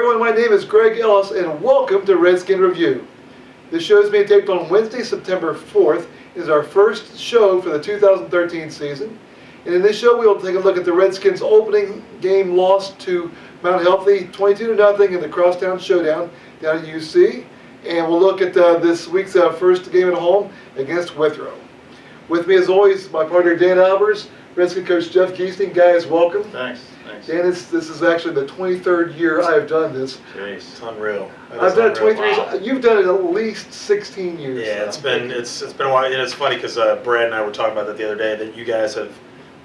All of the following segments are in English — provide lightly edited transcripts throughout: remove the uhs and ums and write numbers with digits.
everyone, my name is Greg Ellis and welcome to Redskin Review. This show is being taped on Wednesday, September 4th. It is our first show for the 2013 season. And in this show we will take a look at the Redskins' opening game loss to Mount Healthy 22-0 in the Crosstown Showdown down at UC. And we'll look at this week's first game at home against Withrow. With me as always, my partner Dan Albers, Redskin coach Jeff Geesting. Guys, welcome. Thanks. Dan, this is actually the 23rd year I have done this. Jeez, it's unreal. I've done it 23 years. Wow. You've done it at least 16 years. Yeah, now. it's been a while. And it's funny because Brad and I were talking about that the other day, that you guys have,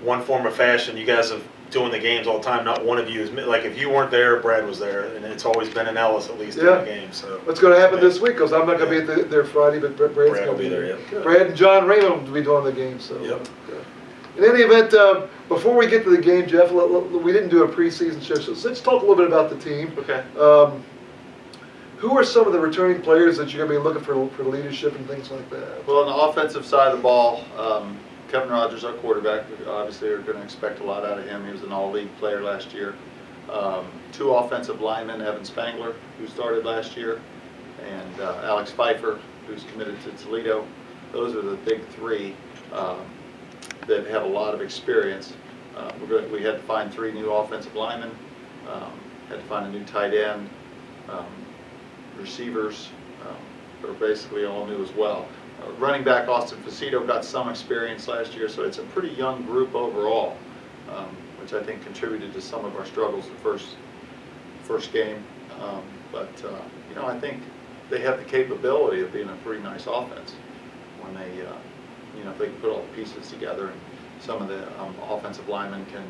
one form of fashion, you guys have doing the games all the time. Not one of you is, like, if you weren't there, Brad was there, and it's always been an Ellis at least in the game. So what's going to happen this week? Because I'm not going to be there Friday, but Brad's going to be there. Yep. Brad and John Raymond will be doing the game. So. Yep. In any event, before we get to the game, Jeff, we didn't do a preseason show, so let's talk a little bit about the team. Okay. Who are some of the returning players that you're going to be looking for leadership and things like that? Well, on the offensive side of the ball, Kevin Rogers, our quarterback, we obviously are going to expect a lot out of him. He was an all-league player last year. Two offensive linemen, Evan Spangler, who started last year, and Alex Pfeiffer, who's committed to Toledo. Those are the big three that have a lot of experience. We had to find 3 new offensive linemen, had to find a new tight end, receivers are basically all new as well. Running back Austin Facito got some experience last year, so it's a pretty young group overall, which I think contributed to some of our struggles the first game. But you know, I think they have the capability of being a pretty nice offense when they you know, if they can put all the pieces together, and some of the offensive linemen can,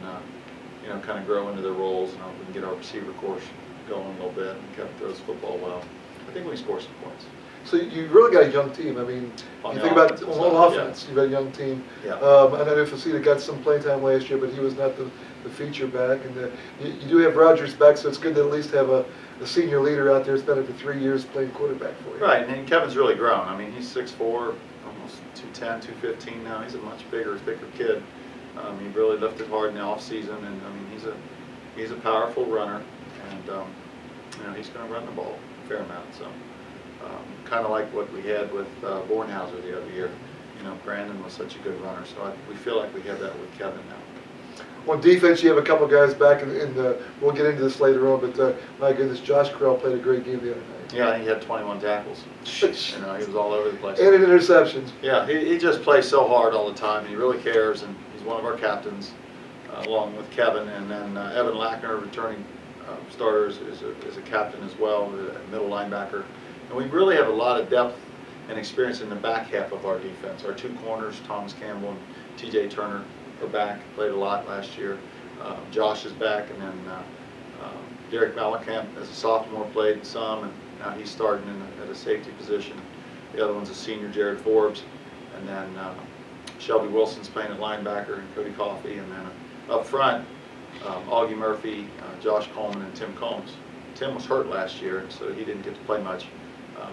you know, kind of grow into their roles, and we can get our receiver course going a little bit, and Kevin throws the football well. I think we can score some points. So you've really got a young team. I mean, you think about on offense, you've got a young team. Yeah. I know Facita got some playing time last year, but he was not the feature back. And you do have Rogers back, so it's good to at least have a senior leader out there who's been there for 3 years playing quarterback for you. Right, and Kevin's really grown. I mean, he's 6'4", almost 210, 215 now. He's a much bigger, thicker kid. He really lifted hard in the off season, and I mean, he's a powerful runner, and you know, he's going to run the ball a fair amount. So kind of like what we had with Bornhauser the other year. You know, Brandon was such a good runner, so we feel like we have that with Kevin now. On defense, you have a couple guys back in the. We'll get into this later on, but my goodness, Josh Krell played a great game the other night. Yeah, he had 21 tackles. You know, he was all over the place. And an interception. Yeah, he just plays so hard all the time. He really cares, and he's one of our captains, along with Kevin. And then Evan Lackner, returning starter, is a captain as well, a middle linebacker. And we really have a lot of depth and experience in the back half of our defense. Our 2 corners, Thomas Campbell and T.J. Turner, are back. Played a lot last year. Josh is back, and then Derek Malakamp, as a sophomore, played some, and now he's starting at a safety position. The other one's a senior, Jared Forbes, and then Shelby Wilson's playing at linebacker, and Cody Coffey, and then up front, Augie Murphy, Josh Coleman, and Tim Combs. Tim was hurt last year, so he didn't get to play much.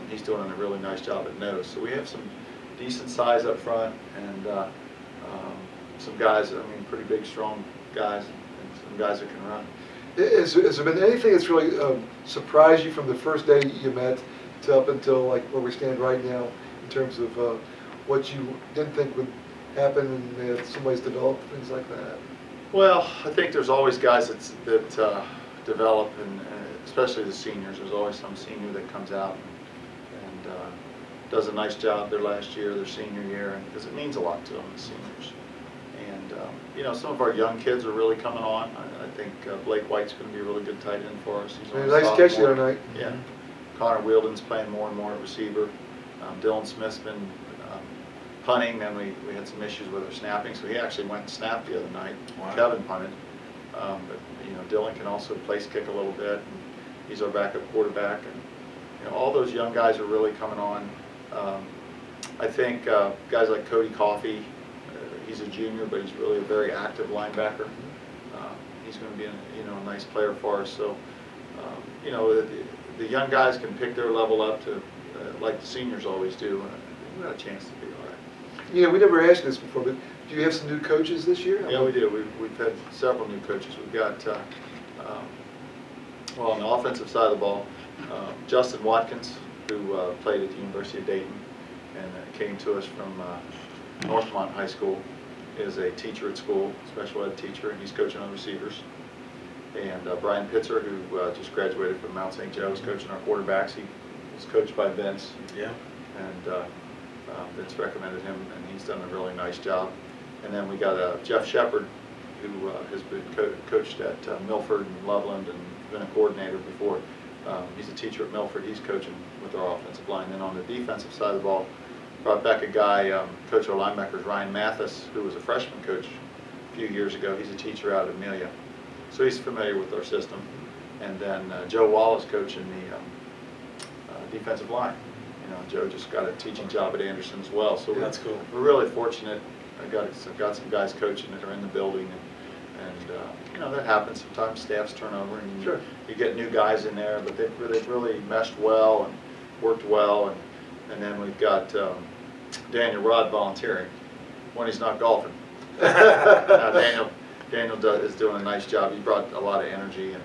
He's doing a really nice job at nose. So we have some decent size up front, and some guys, I mean, pretty big, strong guys, and some guys that can run. Has there been anything that's really surprised you from the first day you met to up until like where we stand right now in terms of what you didn't think would happen and some ways developed, things like that? Well, I think there's always guys that develop, and especially the seniors. There's always some senior that comes out and does a nice job their last year, their senior year, because it means a lot to them, the seniors. And you know, some of our young kids are really coming on. I think Blake White's going to be a really good tight end for us. He's a nice catch the other night. Yeah. Connor Wheeldon's playing more and more at receiver. Dylan Smith's been punting, and we had some issues with our snapping, so he actually went and snapped the other night. Wow. Kevin punted. But you know, Dylan can also place kick a little bit, and he's our backup quarterback. And you know, all those young guys are really coming on. I think guys like Cody Coffey, he's a junior, but he's really a very active linebacker. He's going to be a nice player for us. So you know, the young guys can pick their level up to like the seniors always do. We've got a chance to be all right. You know, we never asked this before, but do you have some new coaches this year? Yeah, we do. We've had several new coaches. We've got Well, on the offensive side of the ball, Justin Watkins, who played at the University of Dayton and came to us from Northmont High School, is a teacher at school, special ed teacher, and he's coaching on receivers. And Brian Pitzer, who just graduated from Mount St. Joe, is coaching our quarterbacks. He was coached by Vince. Yeah. And Vince recommended him, and he's done a really nice job. And then we got Jeff Shepard, who has been coached at Milford and Loveland and been a coordinator before. He's a teacher at Milford. He's coaching with our offensive line. Then on the defensive side of the ball, brought back a guy, coach our linebackers, Ryan Mathis, who was a freshman coach a few years ago. He's a teacher out of Amelia. So he's familiar with our system. And then Joe Wallace coaching the defensive line. You know, Joe just got a teaching job at Anderson as well. So that's cool. We're really fortunate. I got some guys coaching that are in the building, and you know, that happens sometimes. Staffs turn over, and Sure. you get new guys in there, but they've really meshed well and worked well. And then we've got Daniel Rod volunteering when he's not golfing. Now Daniel is doing a nice job. He brought a lot of energy, and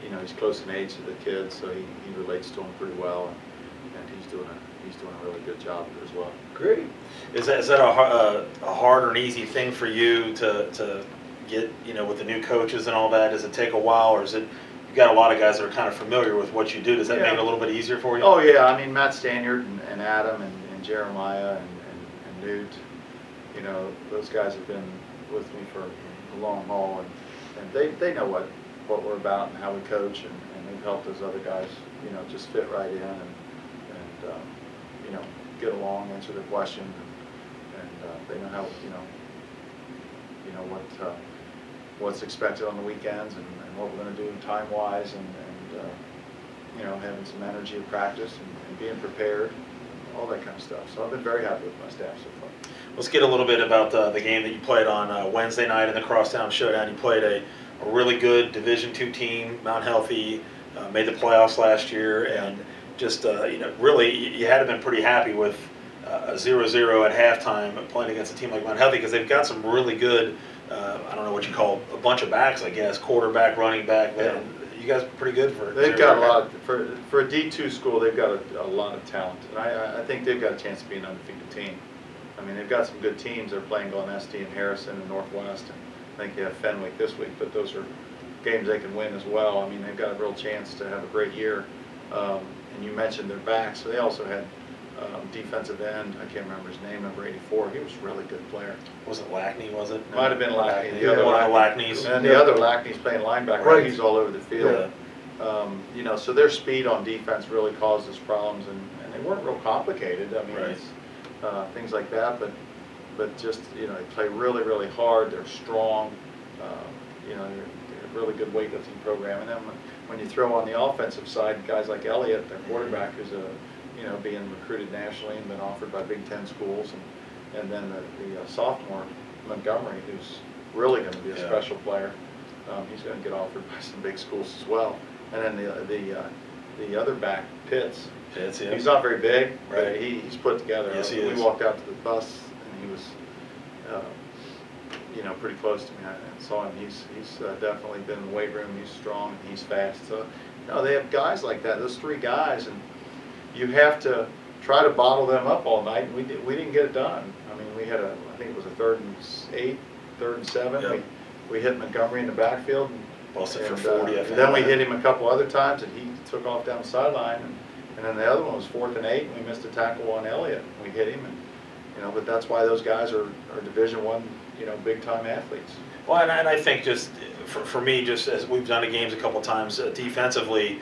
you know, he's close in age to the kids, so he relates to them pretty well, and he's doing a really good job as well. Great. Is that a hard or an easy thing for you to get, you know, with the new coaches and all that? Does it take a while, or is it, you've got a lot of guys that are kind of familiar with what you do? Does that make it a little bit easier for you? Oh yeah, I mean, Matt Stanyard and Adam and Jeremiah and Newt, you know, those guys have been with me for the long haul, and they know what we're about and how we coach, and they've helped those other guys, you know, just fit right in and you know, get along, answer their questions, and they know how, you know what's expected on the weekends, and what we're going to do time-wise, and you know, having some energy of practice, and being prepared, all that kind of stuff. So I've been very happy with my staff so far. Let's get a little bit about the game that you played on Wednesday night in the Crosstown Showdown. You played a really good Division II team, Mount Healthy, made the playoffs last year, and just you know, really you had to have been pretty happy with a 0-0 at halftime playing against a team like Mount Healthy, because they've got some really good, I don't know what you call a bunch of backs, I guess, quarterback, running back. Yeah. You guys are pretty good for. They've got a lot for a D2 school. They've got a lot of talent, and I think they've got a chance to be an undefeated team. I mean, they've got some good teams. They're playing Glen Estee and Harrison and Northwest, and I think they have Fenwick this week. But those are games they can win as well. I mean, they've got a real chance to have a great year. And you mentioned their backs, so they also had defensive end. I can't remember his name, number 84. He was a really good player. Was it Lackney? Was it? Might have been Lackney. The other one of the Lackneys. And the other Lackney's playing linebacker. Right. He's all over the field. Yeah. You know, so their speed on defense really caused us problems, and they weren't real complicated. I mean, Right. it's, things like that, but just, you know, they play really, really hard. They're strong. You know, they're a really good weightlifting program. And then when you throw on the offensive side, guys like Elliott, their quarterback, who's you know, being recruited nationally and been offered by Big Ten schools, and then the sophomore Montgomery, who's really going to be a special player. He's going to get offered by some big schools as well. And then the other back, Pitts. Pitts, yeah. He's not very big, Right. but he's put together. Yes, he we is. walked out to the bus, and he was, you know, pretty close to me. I saw him. He's definitely been in the weight room. He's strong, and he's fast. So, you know, they have guys like that. Those three guys, and you have to try to bottle them up all night. And we didn't get it done. I mean, we had I think it was a 3rd and 8, 3rd and 7. Yep. We hit Montgomery in the backfield. Busted for 40, I think. And then we hit him a couple other times, and he took off down the sideline. And then the other one was 4th and 8, and we missed a tackle on Elliott. We hit him, and you know, but that's why those guys are Division I, you know, big time athletes. Well, and I think just for me, just as we've done the games a couple times, defensively,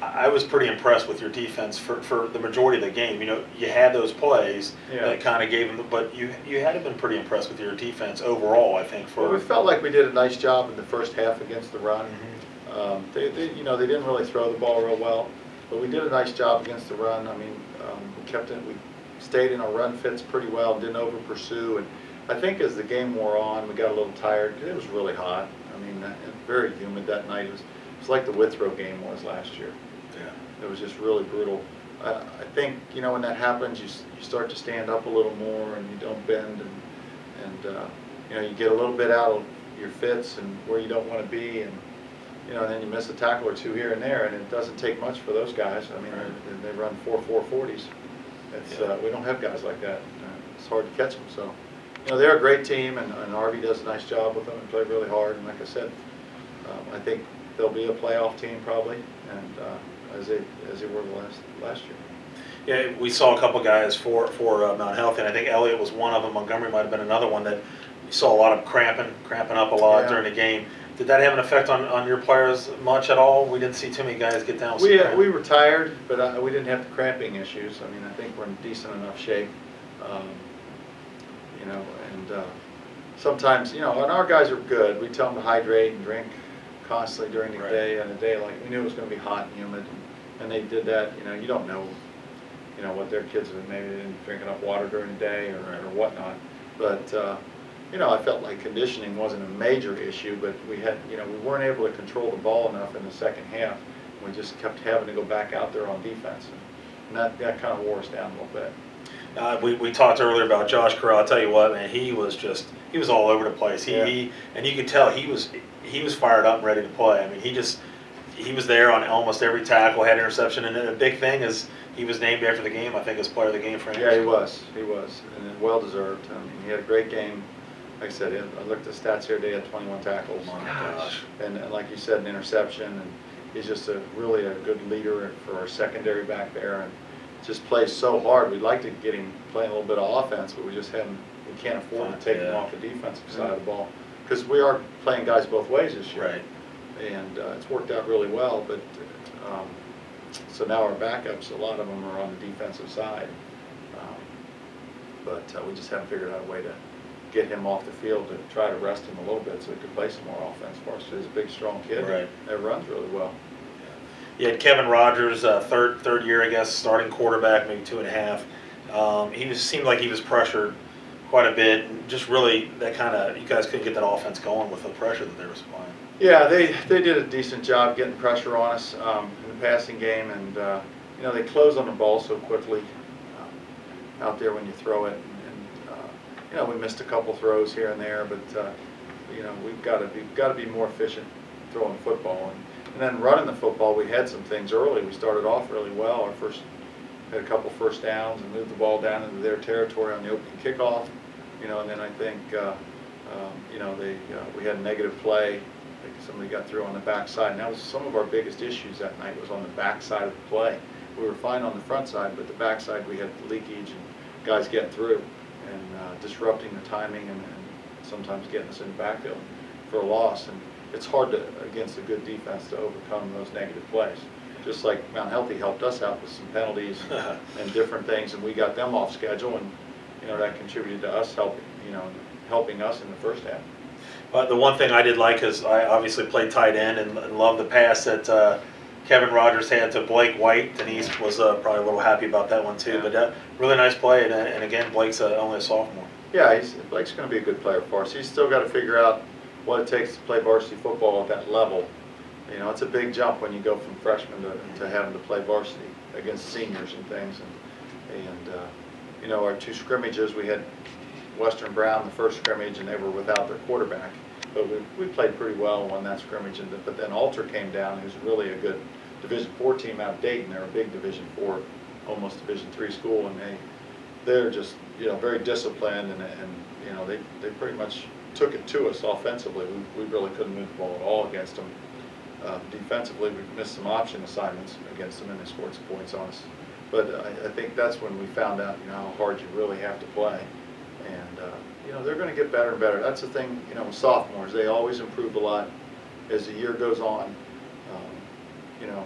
I was pretty impressed with your defense for the majority of the game. You know, you had those plays that kind of gave them, but you had to been pretty impressed with your defense overall, I think. Well, we felt like we did a nice job in the first half against the run. They you know, they didn't really throw the ball real well, but we did a nice job against the run. I mean, we kept it. We stayed in our run fits pretty well and didn't over pursue. And I think as the game wore on, we got a little tired. It was really hot. I mean, very humid that night. It was like the Withrow game was last year. Yeah. It was just really brutal. I think, you know, when that happens, you start to stand up a little more, and you don't bend, and you know, you get a little bit out of your fits and where you don't want to be, and you know, and then you miss a tackle or two here and there, and it doesn't take much for those guys. I mean, they run 4.40s. It's we don't have guys like that. It's hard to catch them. So, you know, they're a great team, and Harvey does a nice job with them and play really hard. And like I said, I think they'll be a playoff team probably, and as they were last year. Yeah, we saw a couple guys for Mount Healthy, and I think Elliott was one of them. Montgomery might have been another one that you saw a lot of cramping up a lot during the game. Did that have an effect on your players much at all? We didn't see too many guys get down. We were tired, but we didn't have the cramping issues. I mean, I think we're in decent enough shape. You know, and sometimes, you know, and our guys are good. We tell them to hydrate and drink constantly during the day. And a day like we knew it was going to be hot and humid, and they did that. You know, you don't know, you know, what their kids have maybe they didn't drink enough water during the day or whatnot. But you know, I felt like conditioning wasn't a major issue, but we had, you know, we weren't able to control the ball enough in the second half. We just kept having to go back out there on defense, and that kind of wore us down a little bit. We talked earlier about Josh Corral. I'll tell you what, man, he was all over the place. He and you could tell he was fired up and ready to play. I mean, he was there on almost every tackle, had interception, and the big thing is he was named after the game, I think, as player of the game for him. Yeah, he was, and well deserved. I mean, he had a great game. Like I said, I looked at the stats here today, had 21 tackles. Oh my gosh. And like you said, an interception, and he's just really a good leader for our secondary back there, and just plays so hard. We'd like to get him playing a little bit of offense, but we can't afford to take him off the defensive side of the ball, because we are playing guys both ways this year. Right. And it's worked out really well, but so now our backups, a lot of them are on the defensive side, but we just haven't figured out a way to get him off the field to try to rest him a little bit so he could play some more offense for us. He's a big, strong kid. Right. That runs really well. You had Kevin Rogers, third year, I guess, starting quarterback, maybe 2.5. He seemed like he was pressured quite a bit, and just really that kind of, you guys couldn't get that offense going with the pressure that they were supplying. Yeah, they did a decent job getting pressure on us in the passing game, and you know, they close on the ball so quickly out there when you throw it. You know, we missed a couple throws here and there, but you know, we've got to be more efficient throwing the football, and then running the football. We had some things early. We started off really well. Had a couple first downs and moved the ball down into their territory on the opening kickoff. You know, and then I think you know, we had a negative play. I think somebody got through on the backside, and that was some of our biggest issues that night. Was on the backside of the play. We were fine on the front side, but the backside we had leakage and guys getting through and disrupting the timing and sometimes getting us in the backfield for a loss. And it's hard against a good defense to overcome those negative plays. Just like Mount Healthy helped us out with some penalties and different things, and we got them off schedule, and you know, that contributed to us helping us in the first half. The one thing I did like is I obviously played tight end and loved the pass that Kevin Rogers had to Blake White. Denise was probably a little happy about that one too. Yeah. But really nice play, and again, Blake's only a sophomore. Yeah, Blake's going to be a good player for us. He's still got to figure out what it takes to play varsity football at that level. You know, it's a big jump when you go from freshman to having to play varsity against seniors and things. And you know, our two scrimmages, we had Western Brown the first scrimmage, and they were without their quarterback. But we played pretty well and won that scrimmage. But then Alter came down, who's really a good Division IV team out of Dayton. They're a big Division IV, almost Division III school, and they're just, you know, very disciplined, and you know, they pretty much took it to us offensively. We really couldn't move the ball at all against them. Defensively, we missed some option assignments against them, and they scored some points on us. But I think that's when we found out, you know, how hard you really have to play. And you know, they're going to get better and better. That's the thing, you know, with sophomores, they always improve a lot as the year goes on. You know,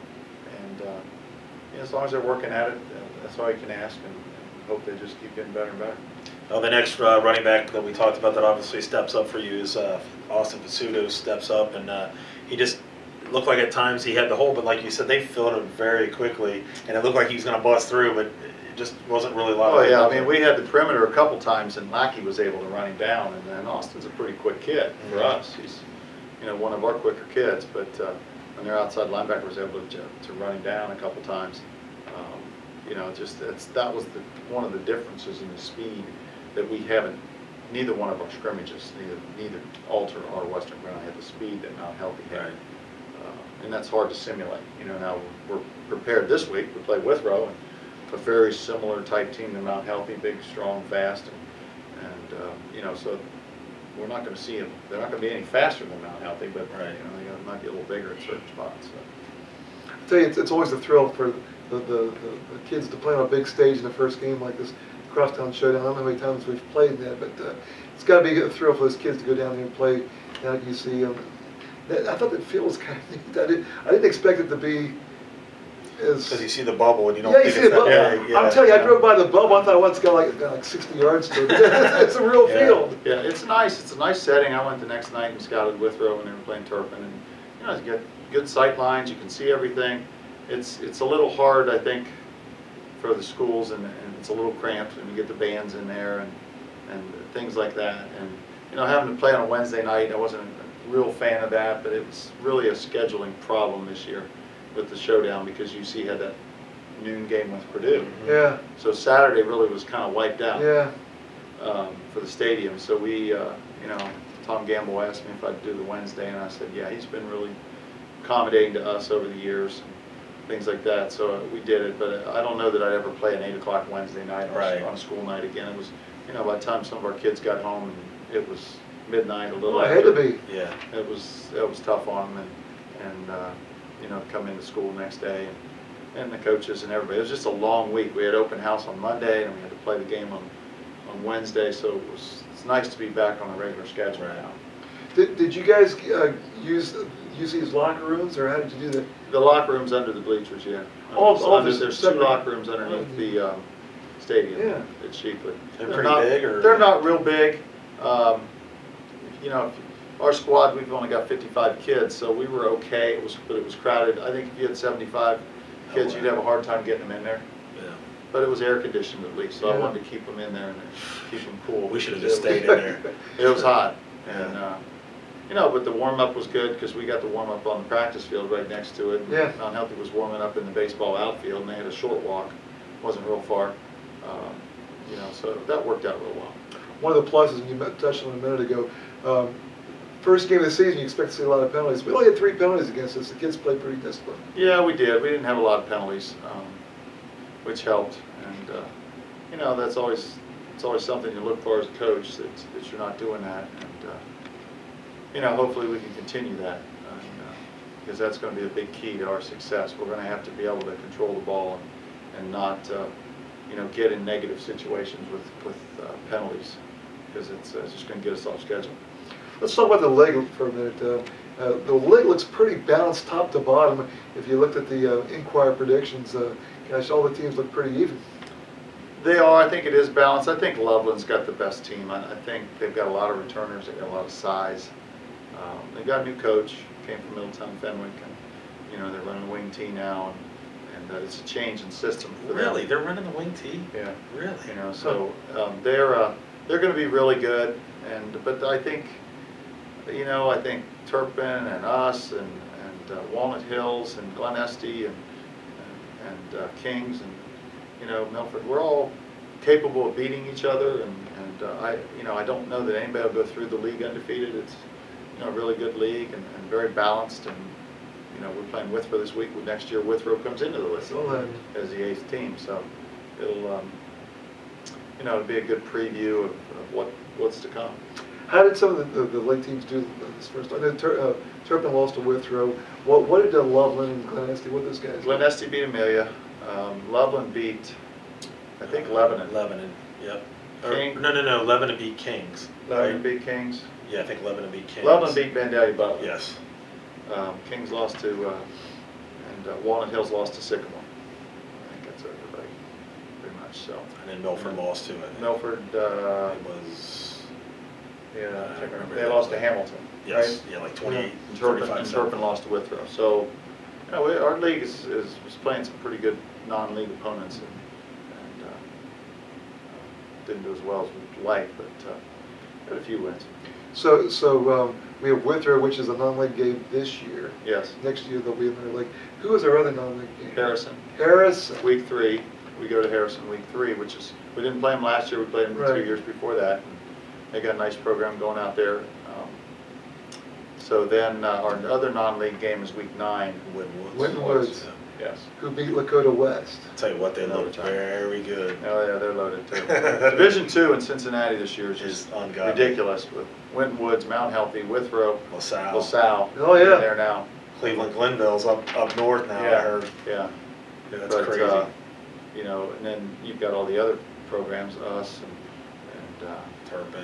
and you know, as long as they're working at it, that's all you can ask, and hope they just keep getting better and better. Well, the next running back that we talked about that obviously steps up for you is Austin Pasuto. Steps up, and he just looked like at times he had the hole, but like you said, they filled him very quickly, and it looked like he was going to bust through, but it just wasn't really a lot. Oh yeah, I mean, we had the perimeter a couple times, and Lackey was able to run him down, and then Austin's a pretty quick kid for us. He's, you know, one of our quicker kids, but when their outside linebacker was able to run him down a couple times, you know, that was one of the differences in the speed that we haven't. Neither one of our scrimmages, neither Alter or Western Brown had the speed that Mount Healthy had. Right. and that's hard to simulate. Now we're prepared this week to play Withrow, and a very similar type team to Mount Healthy, big, strong, fast, and so we're not going to see them. They're not going to be any faster than Mount Healthy, but Right. they might be a little bigger in certain spots. So. I tell you, it's always a thrill for the kids to play on a big stage in the first game like this Crosstown Showdown. I don't know how many times we've played that, but it's got to be a thrill for those kids to go down there and play down at UC. I thought the field was kind of neat. I didn't expect it to be as... Because you see the bubble and you don't Yeah, you think see it's the that bubble. big. I'm telling you, I drove by the bubble. I thought, well, it's got like 60 yards to it. It's a real Yeah. field. Yeah, it's nice. It's a nice setting. I went the next night and scouted Withrow when they were playing Turpin, and it's got good sight lines. You can see everything. It's a little hard, I think, for the schools, and it's a little cramped, and you get the bands in there and things like that. And having to play on a Wednesday night, I wasn't a real fan of that, but it was really a scheduling problem this year with the Showdown because UC had that noon game with Purdue. Yeah, So Saturday really was kind of wiped out. yeah. For the stadium. So we, Tom Gamble asked me if I'd do the Wednesday, and I said, yeah, he's been really accommodating to us over the years, and things like that. So we did it, but I don't know that I'd ever play an 8 o'clock Wednesday night Right. on a school night again. It was, by the time some of our kids got home, and it was midnight, a little Well, it had to after. be. Yeah. It was tough on them, and come into school the next day, and the coaches and everybody. It was just a long week. We had open house on Monday, and we had to play the game on Wednesday, so it's nice to be back on a regular schedule Right. now. Did you guys use UC's locker rooms, or how did you do that? The locker room's under the bleachers, yeah. All There's two separate. locker rooms underneath the stadium Yeah. at Sheepwood. They're pretty big, or? They're not real big. Our squad, we've only got 55 kids, so we were okay. But it was crowded. I think if you had 75 kids, wow. you'd have a hard time getting them in there. Yeah. But it was air conditioned at least, so I Yeah. wanted to keep them in there and keep them cool. We should have just stayed in there. It was hot, and but the warm up was good because we got the warm up on the practice field right next to it. Yeah. Mount Healthy was warming up in the baseball outfield, and they had a short walk, wasn't real far, so that worked out real well. One of the pluses, and you touched on it a minute ago, first game of the season, you expect to see a lot of penalties. We only had 3 penalties against us. The kids played pretty disciplined. Yeah, we did. We didn't have a lot of penalties, which helped, and it's always something you look for as a coach that you're not doing that, and hopefully we can continue that, because that's going to be a big key to our success. We're going to have to be able to control the ball and not get in negative situations with penalties, because it's just going to get us off schedule. Let's talk about the leg for a minute. The leg looks pretty balanced top to bottom. If you looked at the Inquirer predictions, gosh, all the teams look pretty even. They are. I think it is balanced. I think Loveland's got the best team. I think they've got a lot of returners. They've got a lot of size. They've got a new coach, came from Middletown Fenwick, and they're running a wing tee now, and it's a change in system for them. Really? They're running the wing tee? Yeah. Really? So they're going to be really good, but I think Turpin and us and Walnut Hills and Glen Estee and Kings and Milford, we're all capable of beating each other, and I don't know that anybody will go through the league undefeated. It's a really good league and very balanced, and we're playing Withrow this week. Next year Withrow comes into the list as the 8th team, so it'll it'll be a good preview of what's to come. How did some of the league teams do this first? I know Turpin lost to Withrow. What did Loveland and Glen Estee? What those guys? Glen Estee beat Amelia. Loveland beat, I think, Lebanon. Lebanon, yep. King. No. Lebanon beat Kings. Lebanon beat Kings. Yeah, I think Lebanon beat Kings. Lebanon beat Vandalia Butler. Yes. Kings lost to, and Walnut Hills lost to Sycamore. I think that's everybody, pretty much. So. And then Milford lost to it. Milford. It was. Yeah, I can't remember. they lost to Hamilton. Yes. Right? Yeah, like 28. And 35. Turpin lost to Withrow. So, our league is playing some pretty good non-league opponents, and didn't do as well as we'd like, but had a few wins. So we have Withrow, which is a non-league game this year. Yes. Next year they'll be in their league. Who is our other non-league game? Harrison. Harrison. Week 3. We go to Harrison week 3, which is, we didn't play them last year. We played them the 2 Right. years before that. And they got a nice program going out there. So then our other non-league game is week 9. Winton Woods, Yes. who beat Lakota West. I'll tell you what, they Another look time. very good. Oh yeah, they're loaded too. Division 2 in Cincinnati this year is Just just ungodly. ridiculous with Winton Woods, Mount Healthy, Withrow, LaSalle. Oh, yeah. in there now. Cleveland Glenville's up north now, I Yeah, heard. yeah. Yeah, that's But, crazy. you know, and then you've got all the other programs, us and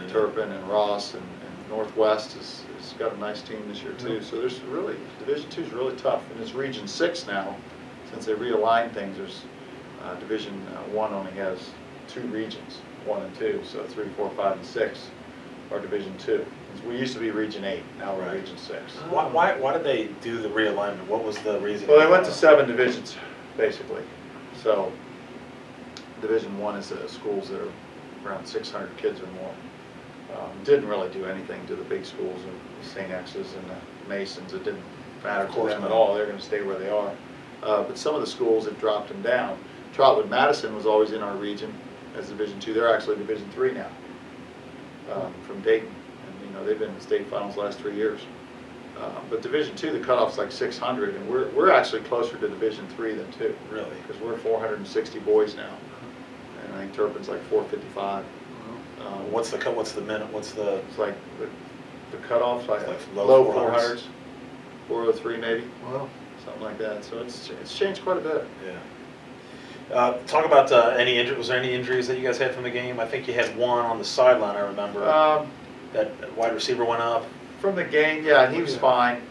Turpin and Ross and Northwest has got a nice team this year too. So there's really, Division 2 is really tough, and it's Region 6 now. Since they realigned things, there's Division 1 only has 2 regions, 1 and 2, so 3, 4, 5, and 6 are Division 2. We used to be Region 8, now we're Region 6. Why did they do the realignment? What was the reason? Well, they went to 7 divisions, basically. So Division 1 is schools that are around 600 kids or more. Didn't really do anything to the big schools, the St. X's and the Masons. It didn't matter to them at all. They're going to stay where they are. But some of the schools have dropped them down. Trotwood Madison was always in our region as Division 2. They're actually Division 3 now, from Dayton. And, you know, they've been in the state finals the last 3 years. But Division 2, the cutoff's like 600, and we're actually closer to Division 3 than 2. Really? Because we're 460 boys now, and I think Turpin's like 455. What's the minute? What's the? It's like the cutoff's like Like low low 400s, 403 maybe, Wow. something like that. So it's changed quite a bit. Yeah. Talk about any injuries. Was there any injuries that you guys had from the game? I think you had one on the sideline. I remember that wide receiver went up. From the game, yeah, he was fine.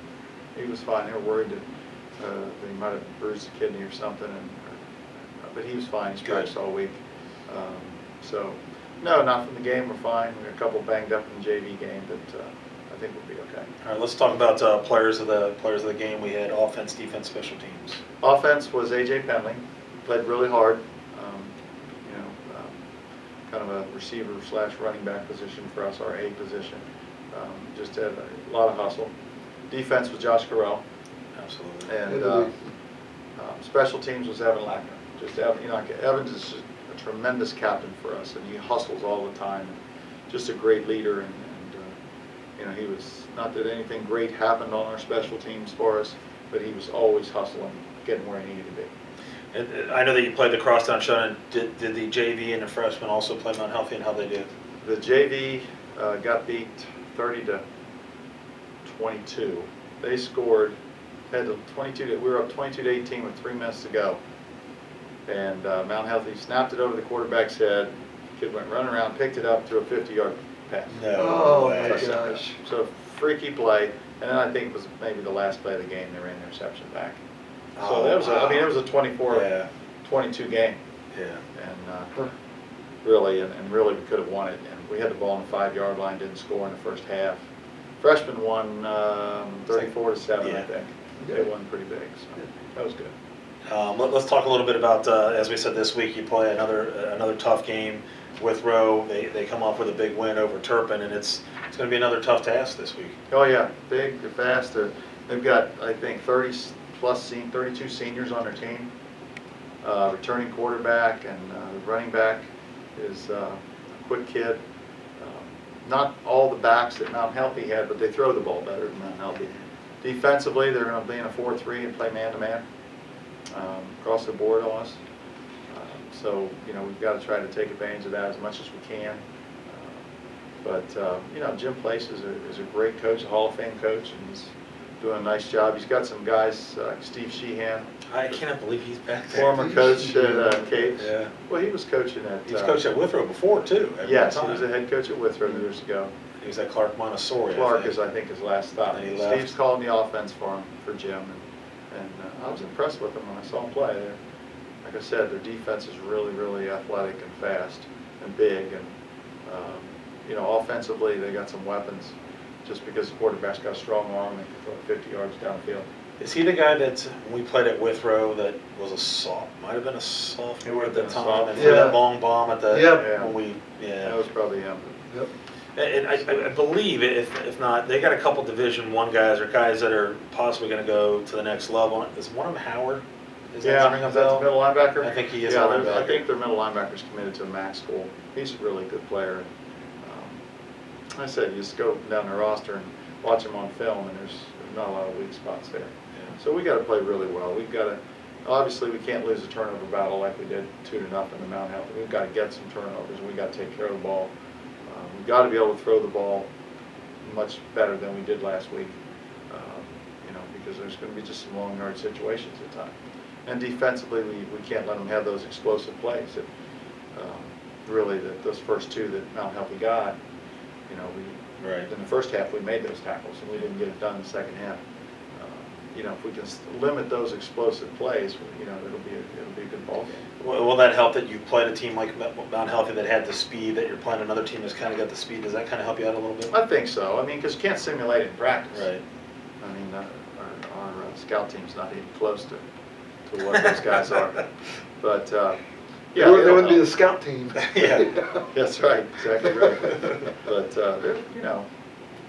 He was fine. They were worried that he might have bruised a kidney or something, but he was fine. He's practiced all week. So, no, not from the game. We're fine. We're a couple banged up in the JV game, but I think we'll be okay. All right, let's talk about players of the game. We had offense, defense, special teams. Offense was A.J. Penley. Played really hard. You know, kind of a receiver / running back position for us, our A position. Just had a lot of hustle. Defense was Josh Carell. Absolutely. And special teams was Evan Lackner. Just Evan, you know, Evans is just a tremendous captain for us, and he hustles all the time. Just a great leader, and you know, he was, not that anything great happened on our special teams for us, but he was always hustling, getting where he needed to be. And I know that you played the crosstown showdown. Did the JV and the freshmen also play Mount Healthy, and how they did? The JV got beat 30-22. They scored, had 22. We were up 22-18 with 3 minutes to go, and Mount Healthy snapped it over the quarterback's head. Kid went running around, picked it up, threw a 50-yard pass. Oh way. my gosh. So freaky play, and then I think it was maybe the last play of the game. They ran the interception back. So that was, I mean, it was a 24-22 game. Yeah. And really, and really, we could have won it. And we had the ball on the 5-yard line, didn't score in the first half. Freshmen won 34-7, Yeah. I think. They won pretty big, so that was good. Let's talk a little bit about, as we said this week, you play another tough game with Rowe. They come off with a big win over Turpin, and it's going to be another tough task this week. Oh yeah, big, they're fast. They've got, I think, 32 seniors on their team. Returning quarterback and running back is a quick kid. Not all the backs that Mount Healthy had, but they throw the ball better than Mount Healthy. Defensively, they're going to be in a 4-3 and play man-to-man across the board on us. So, you know, we've got to try to take advantage of that as much as we can. But you know, Jim Place is a great coach, a Hall of Fame coach, and he's doing a nice job. He's got some guys, Steve Sheehan. I cannot believe he's back there. Former coach at Cape. Yeah. Well, he was coaching at... He was coached at Withrow before, too. Yes, he was a head coach at Withrow years ago. He was at Clark Montessori. Clark is, I think, his last stop. And he left. Steve's calling the offense for him, for Jim, and I was impressed with him when I saw him play. Like I said, their defense is really, really athletic and fast and big, and you know, offensively they got some weapons. Just because the quarterback's got a strong arm, they can throw it 50 yards downfield. Is he the guy that, when we played at Withrow, that was might have been a sophomore at the time, and threw that long bomb at the, when we, That was probably him. Yep. And I believe, if not, they got a couple Division I guys, or guys that are possibly going to go to the next level. Is one of them Howard? Is that ring a Is that the bell? middle linebacker? I think he is. Yeah, a linebacker. I think their middle linebacker's committed to a MAC school. He's a really good player. I said, you just go down the roster, and watch them on film, and there's not a lot of weak spots there. So we got to play really well. We've got to, obviously we can't lose a turnover battle like we did 2-0 in Mount Healthy. We've got to get some turnovers. We've got to take care of the ball. We've got to be able to throw the ball much better than we did last week, because there's going to be just some long yard situations at times. And defensively, we can't let them have those explosive plays. Really, those first two that Mount Healthy got, in the first half we made those tackles, and we didn't get it done in the second half. If we can limit those explosive plays, it'll be a good ball game. Will that help that you played a team like Mount Healthy that had the speed, that you're playing another team that's kind of got the speed? Does that kind of help you out a little bit? I think so. Because you can't simulate it in practice. Right. Our scout team's not even close to what those guys are. But they wouldn't be the scout team. Yeah. That's right. Exactly right. But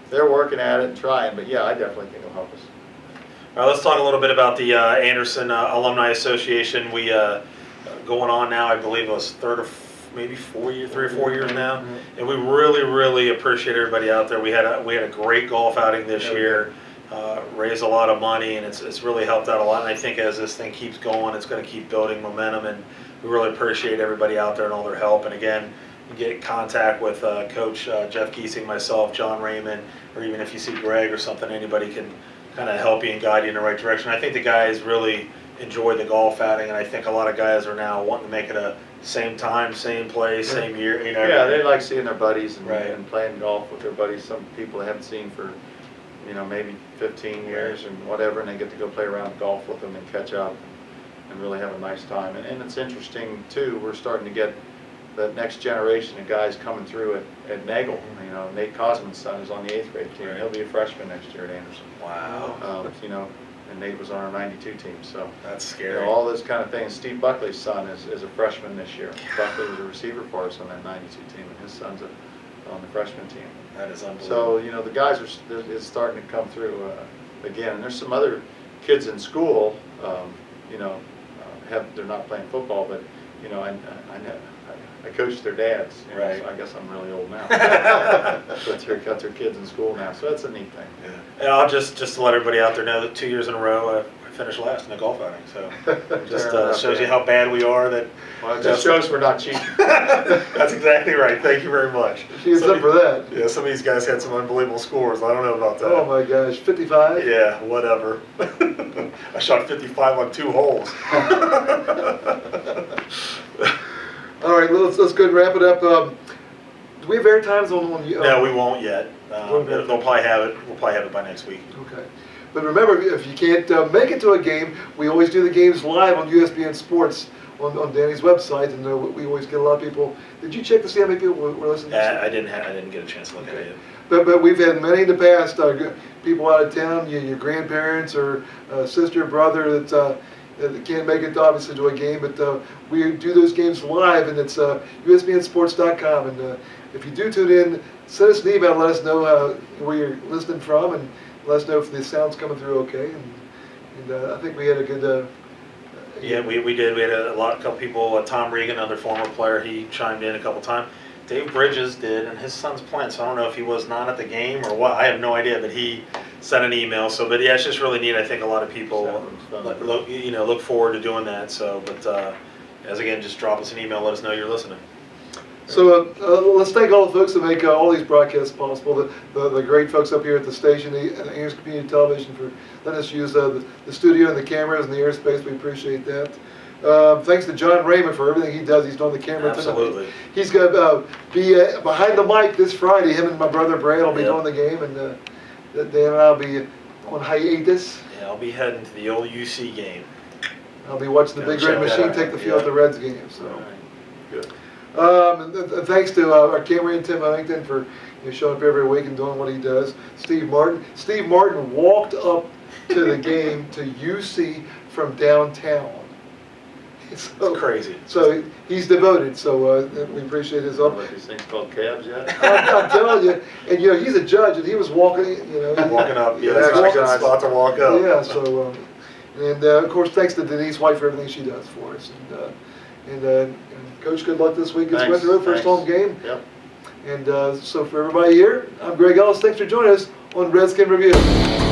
they're working at it and trying. But yeah, I definitely think it'll help us. All right, let's talk a little bit about the Anderson Alumni Association. We going on now, I believe it was maybe 3 or 4 years now, and we really appreciate everybody out there. We had a great golf outing this year, raised a lot of money, and it's really helped out a lot. And I think as this thing keeps going, it's going to keep building momentum, and we really appreciate everybody out there and all their help. And again, you get in contact with Coach Jeff Giesing, myself, John Raymond, or even if you see Greg or something, anybody can kind of help you and guide you in the right direction. I think the guys really enjoy the golf outing, and I think a lot of guys are now wanting to make it a same time, same place, same year. Yeah, they like seeing their buddies and, right. and playing golf with their buddies. Some people they haven't seen for, maybe 15 years and whatever, and they get to go play around golf with them and catch up and really have a nice time. And it's interesting too. We're starting to get the next generation of guys coming through at Nagel. Nate Cosman's son is on the 8th grade team. Right. He'll be a freshman next year at Anderson. Wow. And Nate was on our 92 team. So That's scary. all those kind of things. Steve Buckley's son is a freshman this year. Buckley was a receiver for us on that 92 team, and his son's on the freshman team. That is unbelievable. So the guys it's starting to come through again. And there's some other kids in school. They're not playing football, but I coach their dads. Right. So I guess I'm really old now. But they've got their kids in school now, so that's a neat thing. Yeah. And I'll just to let everybody out there know that 2 years in a row I finished last in a golf outing. So just shows you how bad we are. It just shows we're not cheating. That's exactly right. Thank you very much. She gets up for that. Yeah, some of these guys had some unbelievable scores. I don't know about that. Oh my gosh, 55? Yeah, whatever. I shot 55 on 2 holes. All right, let's go and wrap it up. Do we have air times on you? No, we won't yet. They'll probably have it. We'll probably have it by next week. Okay. But remember, if you can't make it to a game, we always do the games live on USBN Sports on Danny's website, and we always get a lot of people. Did you check to see how many people were listening? I didn't get a chance to look at it yet. But we've had many in the past, people out of town, your grandparents or sister, brother that can't make it obviously to a game, but we do those games live, and it's USBNsports.com. And if you do tune in, send us an email, let us know where you're listening from, and let us know if the sound's coming through okay. And I think we had a good. Yeah, we did. We had a couple people. Tom Regan, another former player, he chimed in a couple times. Dave Bridges did, and his son's playing, so I don't know if he was not at the game or what. I have no idea, but he sent an email. So, but yeah, it's just really neat. I think a lot of people look forward to doing that. So, but as again, just drop us an email, let us know you're listening. So let's thank all the folks that make all these broadcasts possible. The great folks up here at the station, the Anderson Community Television, for letting us use the studio and the cameras and the airspace. We appreciate that. Thanks to John Raymond for everything he does. He's doing the camera Absolutely. tonight. He's going to be behind the mic this Friday. Him and my brother Brad will be doing the game, and Dan and I'll be on hiatus. Yeah, I'll be heading to the old UC game. I'll be watching the Big Red Machine take the field at the Reds game. So. All right. Good. And thanks to our cameraman Tim Huntington for showing up every week and doing what he does. Steve Martin walked up to the game to UC from downtown. It's crazy. So he's devoted. So we appreciate his help. What, these things called cabs yet? I'm telling you, and he's a judge, and he was walking. Walking up. Yeah, that's a good spot to walk up. Yeah. So and of course, thanks to Denise White for everything she does for us. And Coach, good luck this week. It's Winter Road, first home game. Yep. And so for everybody here, I'm Greg Ellis. Thanks for joining us on Redskin Review.